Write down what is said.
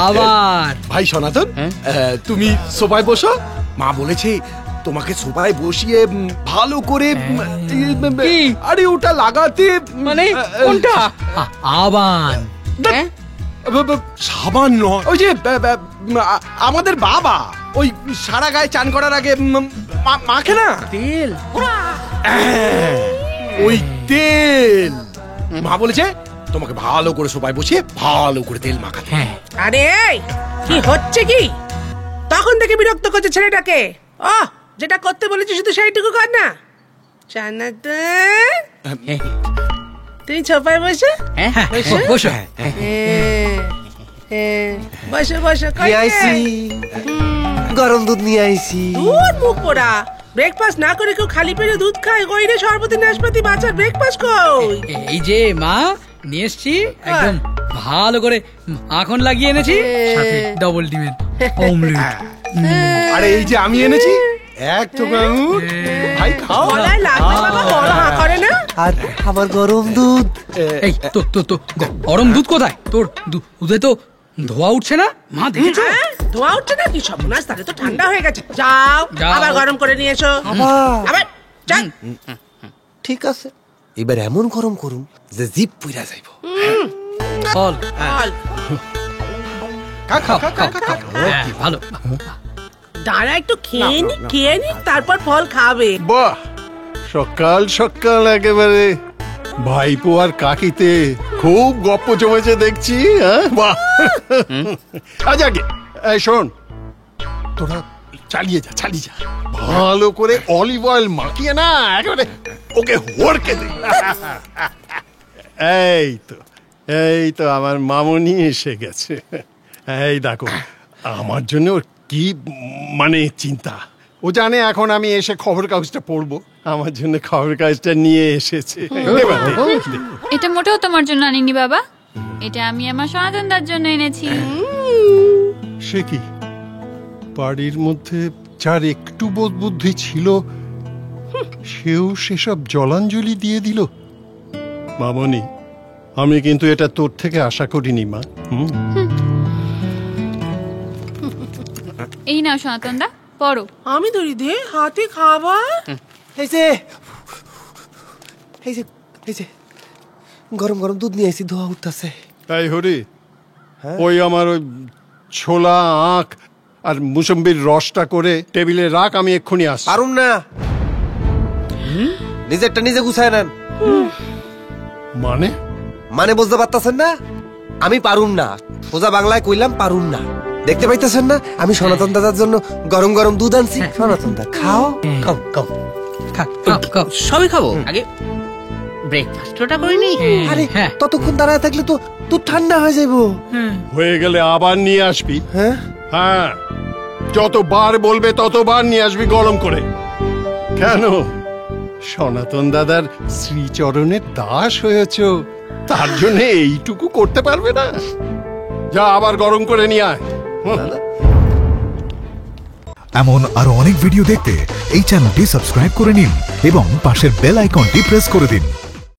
আবার ভাই সনাতন, তুমি সোফায় বসো। মা বলেছে তোমাকে সোফায় বসিয়ে ভালো করে আরে ওটা লাগাতে। মানে কোনটা? আবার সাবান নয়, ওই যে আমাদের বাবা ওই সারা গায়ে চান করার আগে মাখে না তেল, ওই তেল। মা বলেছে তোমাকে ভালো করে সোফায় বসিয়ে ভালো করে তেল মাখাতে। আরে কি হচ্ছে কি? তখন থেকে বিরক্ত করছে ছেলেটাকে। যেটা করতে বলেছি শুধু সেইটুকু কর না। তুই সোফায় বসে বসো। বসে বসে গরম দুধ নিয়ে আইছি। দুধ মুখ পোড়া। ব্রেকফাস্ট না করে কেউ খালি পেটে দুধ খায়? কই রে সর্বতি নাশপাতি বাচ্চার ব্রেকফাস্ট কই? এই যে মা নিয়ে এসছি, একদম ভালো করে মাখন লাগিয়ে এনেছি, সাথে ডবল ডিমের অমলেট। আরে এই যে আমি এনেছি এক টুকরো আঙুর, ভাই খাও। গলায় লাগবে বাবা, বড় হাঁ করে না। আর আমার গরম দুধ। এই তো গরম দুধ কোথায়? তোর দুধে তো ধোয়া উঠছে না, মা দেখেছো? ধোয়া উঠছে না? কি সর্বনাশ, তাহলে তো ঠান্ডা হয়ে গেছে। যাও আবার গরম করে নিয়ে এসো। আবার যান। ঠিক আছে, এবার এমন গরম করুম যে জিভ পুইরা যাইব। ফল খাও। ভালো। দাঁড়া একটু খেয়ে নি তারপর ফল খাবে। বাহ, সকাল সকাল একেবারে ভাইপো আর কাকিতে খুব গপ্প জমেছে দেখছি। বাহ, আচ্ছা শোন, তোরা চালিয়ে যা ভালো করে অলিভ অয়েল মাখিয়ে না একেবারে ওকে হড়কে দে। এই তো আমার মামনি এসে গেছে। এই দেখো, আমার জন্য ওর কি মানে চিন্তা। ও জানে এখন আমি এসে খবর কাগজটা পড়বো, আমার জন্য খবর কাগজটা নিয়ে এসেছে। এটা মোটেও তোমার জন্য আনিনি বাবা, এটা আমি আমার সনাতন দার জন্য এনেছি। সে কি, বাড়ির মধ্যে যার একটু বোধ বুদ্ধি ছিল সেও সেসব জলাঞ্জলি দিয়ে দিল। মামনি, আমি কিন্তু এটা তোর থেকে আশা করিনি মা। এই নাও সনাতন দা, পড়ো। আমি ধরি দে হাতে খাবার। এই যে গরম গরম দুধ নিয়ে আইছি, ধোয়া উঠতেছে। এই হরি, ওই আমার ওই ছোলা আখ আর মুসম্বির রসটা করে টেবিলে রাখ, আমি এক্ষুনি আসছি। পারুম না, নিজেরটা নিজে গুছায় নেন। মানে বুঝতে পারতেছেন না? আমি পারুম না, সোজা বাংলায় কইলাম পারুম না। দেখতে পাইতেছেন না আমি সনাতন দাদার জন্য গরম গরম দুধ আনছি। সনাতন দা খাও। সবই খাবো, আগে ব্রেকফাস্টটা করে নি। আরে ততক্ষণ দাঁড়ায় থাকলে তো দুধ ঠান্ডা হয়ে যাইবো। হয়ে গেলে আবার নিয়ে আসবি। হ্যাঁ, যতবার বলবে ততবার নিয়ে আসবি গরম করে। কেন, সনাতন দাদার শ্রীচরণের দাস হয়েছ, তার জন্য এইটুকু করতে পারবে না? যা আবার গরম করে নিয়ে আয়। এমন আরো অনেক ভিডিও দেখতে এই চ্যানেলটি সাবস্ক্রাইব করে নিন এবং পাশের বেল আইকনটি প্রেস করে দিন।